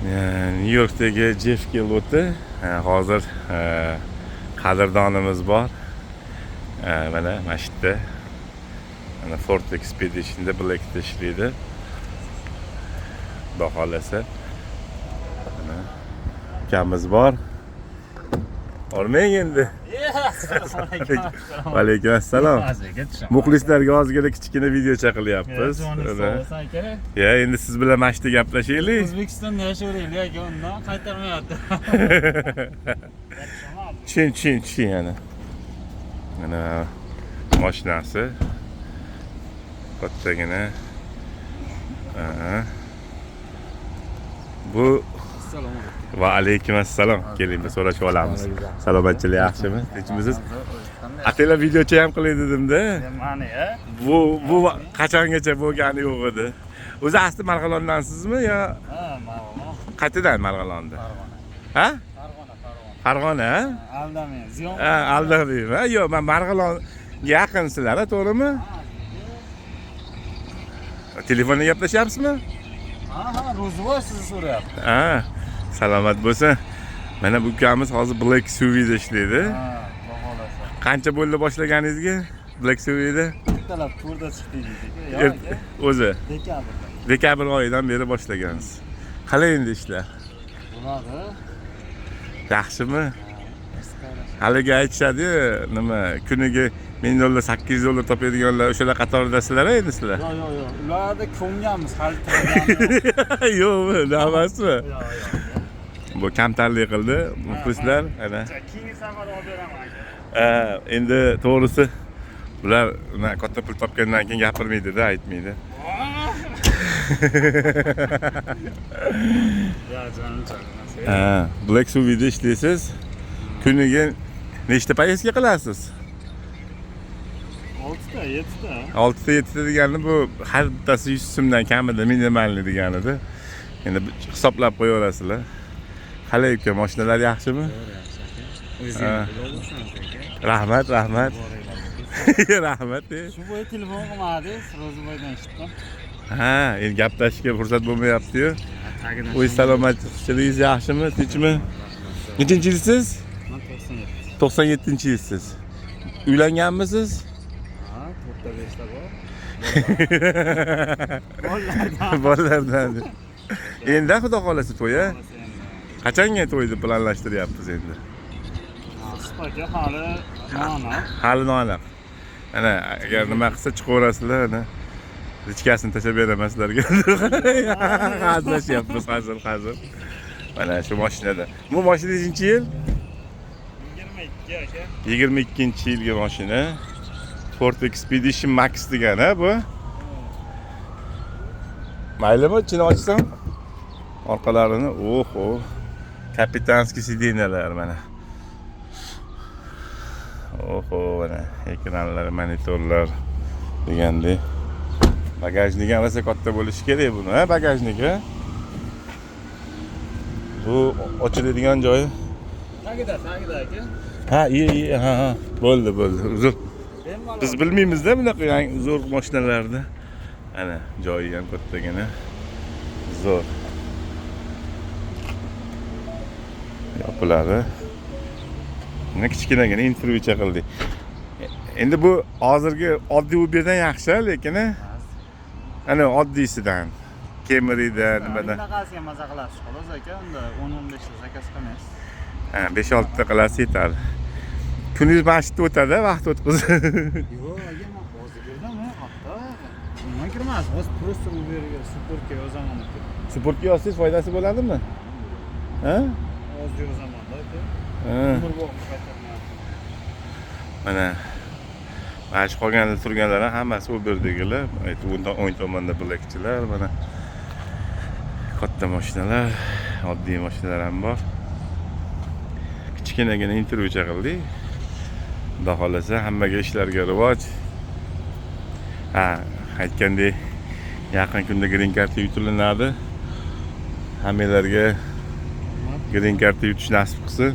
New Yorkdagi Jeff Kellotda hozir qadrdonimiz bor. Mana masjidda, mana Ford Expedition'da Black'da ishlaydi. Xudo xolasa. Mana ukamiz bor. Olmang endi. Va alaykum assalom. Muxlislarga ozgina kichkina video chaqilyapmiz. Ya, endi siz bilan mashta gaplashaylik. O'zbekistonda yashayveraylik aka, undan qaytarmayapti. Chin yana. Mana mashinasi. Kattagina. Bu va alaykum assalom. Keling, biz so'rashib olamiz. Salomatchilik yaxshimi? Tinchmisiz? Atela videocha ham qilay dedim-da. Mana ya. Bu qachongacha bo'lgani yo'q edi. O'zi asli Marg'ilondasizmi yo? Ha, Marg'ilon. Qayerdan Marg'ilonda? Ha? Farg'ona, ha? Aldamang, ziyon. Ha, aldamayman. Ha, yo'q, men Marg'ilon yaqinsizlar, to'g'rimi? Telefonda gaplashyapsizmi? Ha, Ro'ziboy sizni so'rayapti. Ha, salomat bo'lsin. Mana bu ukamiz hozir Black SUV'da ishlaydi. Ha, baholasa. Qancha bo'ldi boshlaganingizga Black SUV'da? Ertalab to'rda chiqdingiz-ku. O'zi Dekabrda. dekabr oyidan beri boshlagansiz. Qalay endi ishlar? Bo'ladi. Yaxshimi? Haliga aytishadi-yu, nima, kuniga $1000, $800 topadiganlar o'shalar qatoridasizlar endi sizlar. Yo'q. Ularda ko'nganmiz, hali turganmiz. Yo'qmi, emasmi? Yo'q. Bu kamtarlik qildi muxlislar, ana. Keyingi safar olib beraman. Endi to'g'risi ular katta pul topgandan keyin gapirmaydi-da, aytmaydi. Ya jonim. Black SUV'da ishlaysiz. Kuniga nechta poyezdka qilasiz? 6ta, 7ta. 6ta 7ta degani bu har bittasi 100 so'mdan kamida minimalni deganidir. Endi hisoblab qo'yaverasizlar. Qalay uka, mashinalar yaxshimi? Rahmat. Rahmat. Shu bo'yi telefon qilmadingiz, Ro'ziboydan eshitdim. Ha, endi gaplashishga fursat bo'lmayapti-yu. O'y salomatligingiz yaxshimi, tinchmi? Nechinchi yilsiz? 97 yilsiz. Uylanganmisiz? Ha, 4ta 5ta bor. Bolalardan. Endi xudo xolasa to'y-a? Qachonga to'yni planlashtiryapsiz endi? Qisqacha hali noaniq. Hali noaniq. Ana agar nima qilsa chiqaverasizlar, ana. Richkasini tashlab beraman sizlarga. Hazırlashyapmiz, hazır. Mana shu mashinada. Bu mashina nechinchi yil? 22 aka. 22-yilgi mashina. Ford Expedition Max degani bu. Maylimi, ichini ochsam? Orqalarini, oho. Kapitanskiy sideniyalar mana. Oho, mana ekranlar, monitorlar degandek. Bagajnigi ham rosa katta bo'lishi kerak buni, ha, bagajnigi. Bu ochiladigan joyi. Tagida aka. Ha, iyi, ha. Bo'ldi. Uzr. Biz bilmaymiz-da bunaqa zo'r mashinalarni. Ana, joyi ham kattagina. Zo'r. Yopiladi. Mana kichkinagina intervyu chaqildik. Endi bu hozirgi oddiy Uberdan yaxshi, lekin ana oddiysidan, Camry'dan, nimadan. Bunaqasiga maza qilasiz, xolos aka, unda 10-15 ta zakaz qilmaysiz. Ha, 5-6 ta qilasiz yetadi. Kuningiz masjidda o'tadi, vaqt o'tkazib. Yo'q, aka, men hozir girdimmi? Hatto nima kirmas, hozir просто Uberga Sportga yozaman aka. Sportga yozsangiz foydasi bo'ladimi? Ha? Hozir yozaman-da aka. Ha. Umr bo'yi qaytarmayapti. Mana shu qolganda turganlar hammasi Uberdagilar. Aytib o'ng tomonda Black'chilar, mana katta mashinalar, oddiy mashinalar ham bor. Kichkinagina intervyu chaqildik. Xudo xolasa hammaga ishlarga rivoj. Ha, aytgandek yaqin kunda green card yutulinadi. Hammalarga green card yutish nasib qilsin.